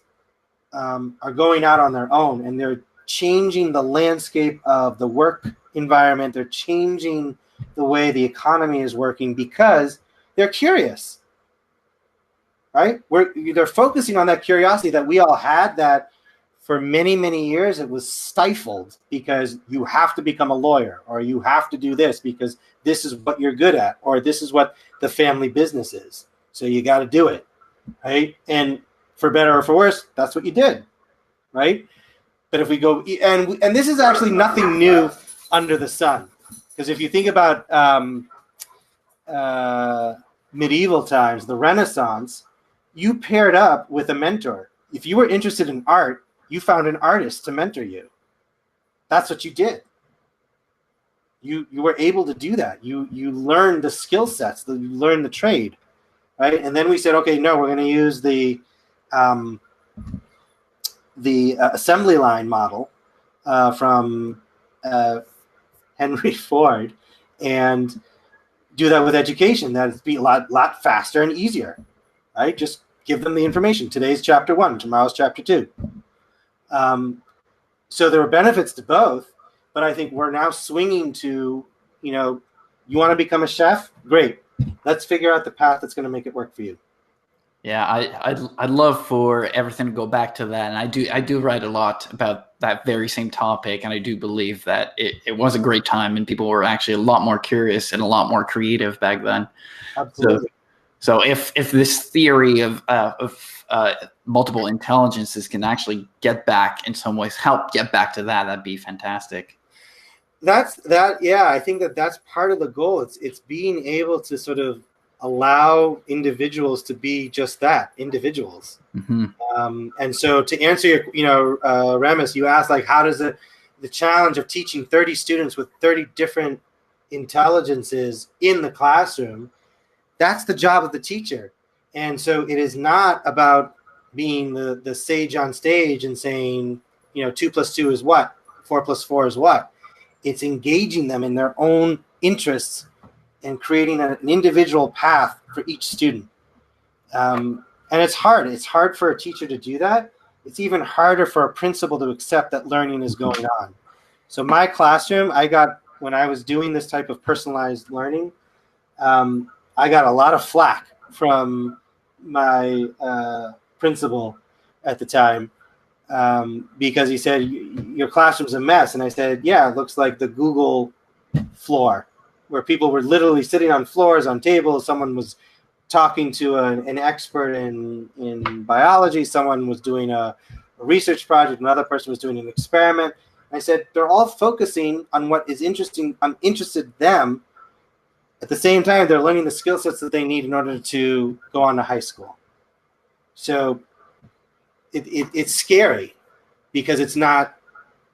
are going out on their own, and they're changing the landscape of the work environment. They're changing the way the economy is working because they're curious, right? They're focusing on that curiosity that we all had, that for many, many years it was stifled, because you have to become a lawyer, or you have to do this because this is what you're good at, or this is what the family business is. So you got to do it, right? And for better or for worse, that's what you did, right? But if we go, and this is actually nothing new under the sun, because if you think about medieval times, the Renaissance, you paired up with a mentor. If you were interested in art, you found an artist to mentor you. That's what you did. You were able to do that. You learned the skill sets, you learned the trade, right? And then we said, okay, no, we're going to use the assembly line model from Henry Ford, and do that with education. That'd be a lot faster and easier, right? Just give them the information. Today's chapter 1, tomorrow's chapter 2. So there are benefits to both, but I think we're now swinging to, you want to become a chef? Great. Let's figure out the path that's going to make it work for you.
Yeah, I'd love for everything to go back to that, and I do write a lot about that very same topic, and I do believe that it was a great time, and people were actually a lot more curious and a lot more creative back then.
Absolutely.
So if this theory of multiple intelligences can actually get back in some ways, help get back to that, that'd be fantastic.
Yeah, I think that's part of the goal. It's being able to sort of allow individuals to be just that, individuals. And so to answer your, Remus, you asked, like, how does the challenge of teaching 30 students with 30 different intelligences in the classroom, that's the job of the teacher. And so it is not about being the sage on stage and saying, 2 + 2 is what? 4 + 4 is what? It's engaging them in their own interests and creating an individual path for each student. And it's hard. It's hard for a teacher to do that. It's even harder for a principal to accept that learning is going on. So my classroom, when I was doing this type of personalized learning, I got a lot of flack from my principal at the time, because he said, your classroom's a mess. And I said, yeah, it looks like the Google floor, where people were literally sitting on floors, on tables. Someone was talking to an expert in biology. Someone was doing a research project. Another person was doing an experiment. I said, they're all focusing on what is interested them. At the same time, they're learning the skill sets that they need in order to go on to high school. So it's scary because it's not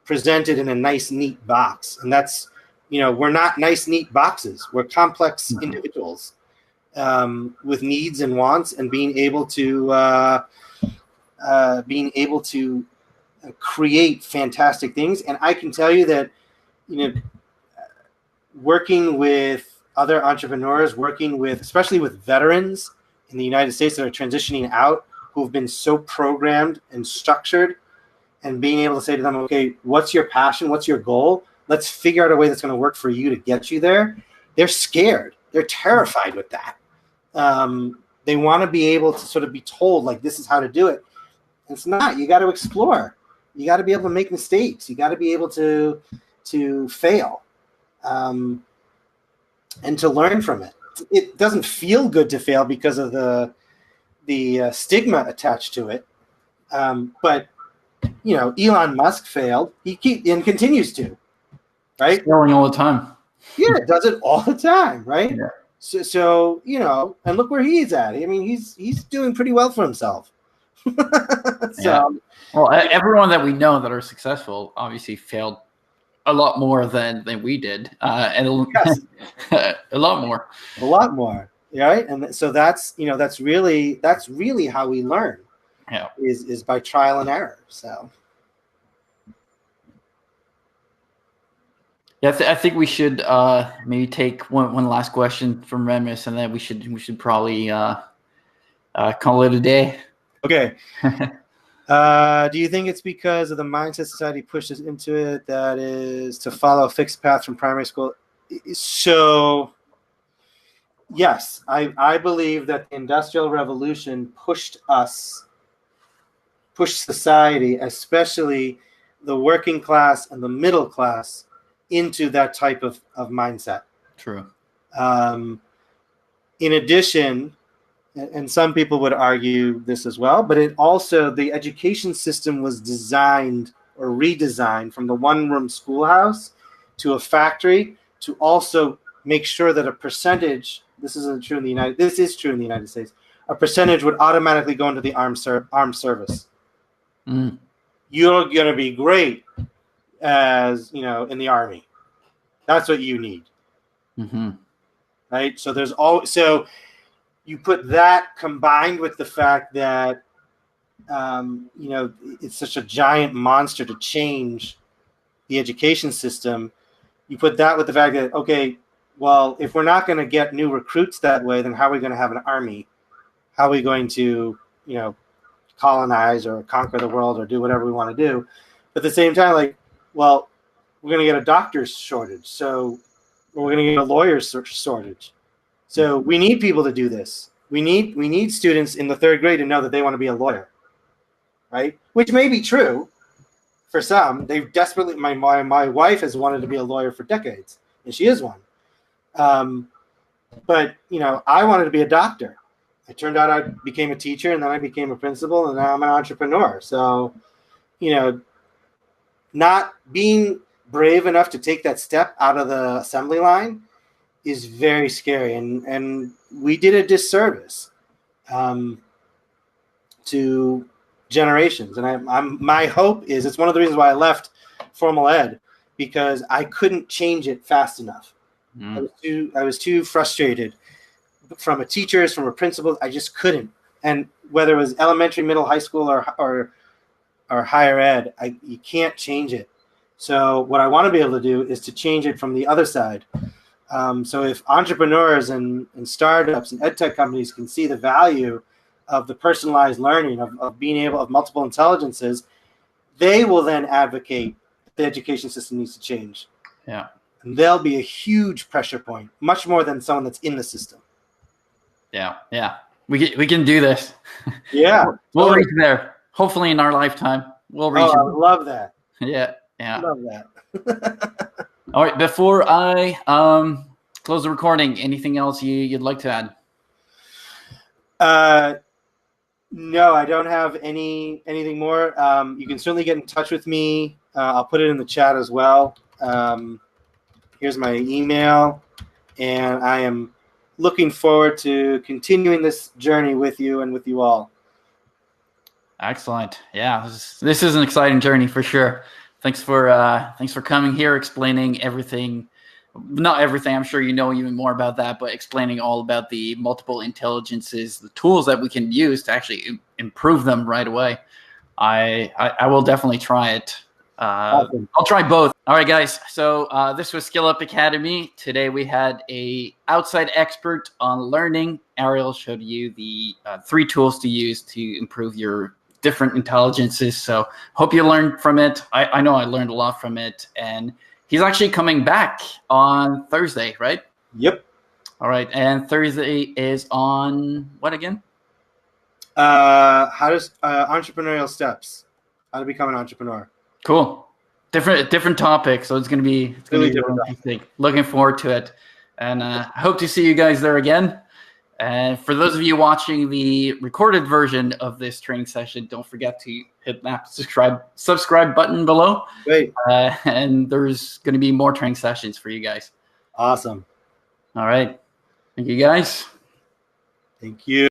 presented in a nice, neat box. And that's, we're not nice, neat boxes. We're complex individuals with needs and wants, and being able to create fantastic things. And I can tell you that, working with other entrepreneurs, especially with veterans in the United States that are transitioning out who have been so programmed and structured, and being able to say to them, okay, what's your passion? What's your goal? Let's figure out a way that's going to work for you to get you there. They're scared. They're terrified with that. They want to be able to sort of be told, like, this is how to do it. It's not. You got to explore. You got to be able to make mistakes. You got to be able to fail, and to learn from it. It doesn't feel good to fail because of the stigma attached to it. But Elon Musk failed. He continues to, right?
Failing all the time.
Yeah, does it all the time, right?
Yeah.
So and look where he's at. I mean, he's doing pretty well for himself.
Well, everyone that we know that are successful obviously failed a lot more than we did, and
Yes.
a lot more.
A lot more, right? And so that's really how we learn.
Yeah,
is by trial and error. So
yeah, I think we should maybe take one last question from Remus, and then we should probably call it a day.
Okay. Do you think it's because of the mindset society pushes into it, that is to follow a fixed path from primary school? So yes, I believe that the Industrial Revolution pushed society, especially the working class and the middle class, into that type of mindset.
True.
In addition, and some people would argue this as well, but it also, the education system was designed or redesigned from the one-room schoolhouse to a factory to also make sure that a percentage, this is true in the United States, a percentage would automatically go into the armed service.
Mm.
You're going to be great as, in the Army. That's what you need.
Mm-hmm.
Right? So you put that combined with the fact that, it's such a giant monster to change the education system. You put that with the fact that, okay, well, if we're not going to get new recruits that way, then how are we going to have an army? How are we going to, colonize or conquer the world or do whatever we want to do? But at the same time, we're going to get a doctor's shortage. So we're going to get a lawyer's shortage. So we need people to do this. We need students in the third grade to know that they want to be a lawyer, right? Which may be true for some. They've desperately. My wife has wanted to be a lawyer for decades, and she is one. But I wanted to be a doctor. It turned out I became a teacher, and then I became a principal, and now I'm an entrepreneur. So, not being brave enough to take that step out of the assembly line is very scary, and we did a disservice to generations. And my hope is, it's one of the reasons why I left formal ed, because I couldn't change it fast enough. I was too frustrated from a teachers, from a principal. I just couldn't. And whether it was elementary, middle, high school, or higher ed, you can't change it. So what I want to be able to do is to change it from the other side. So if entrepreneurs and startups and edtech companies can see the value of the personalized learning, of being able, of multiple intelligences, they will then advocate the education system needs to change.
Yeah.
And they'll be a huge pressure point, much more than someone that's in the system.
Yeah. We can do this.
Yeah.
We'll reach there. Hopefully in our lifetime. We'll reach it.
I love that.
Yeah.
Love that.
All right. Before I close the recording, anything else you'd like to
add? No, I don't have anything more. You can certainly get in touch with me. I'll put it in the chat as well. Here's my email, and I am looking forward to continuing this journey with you and with you all.
Excellent. Yeah, this is an exciting journey for sure. Thanks for coming here, explaining everything. Not everything, I'm sure you know even more about that, but explaining all about the multiple intelligences, the tools that we can use to actually improve them right away. I will definitely try it.
Awesome.
I'll try both. All right, guys. So this was SkillUp Academy. Today we had a outside expert on learning. Ariel showed you the 3 tools to use to improve your different intelligences. So hope you learned from it. I know I learned a lot from it. And he's actually coming back on Thursday, right?
Yep.
All right. And Thursday is on what again?
How does entrepreneurial steps? How to become an entrepreneur.
Cool. Different topic. So it's gonna be really interesting. Looking forward to it. And I hope to see you guys there again. And for those of you watching the recorded version of this training session, don't forget to hit that subscribe button below.
Great.
And there's going to be more training sessions for you guys.
Awesome.
All right. Thank you, guys.
Thank you.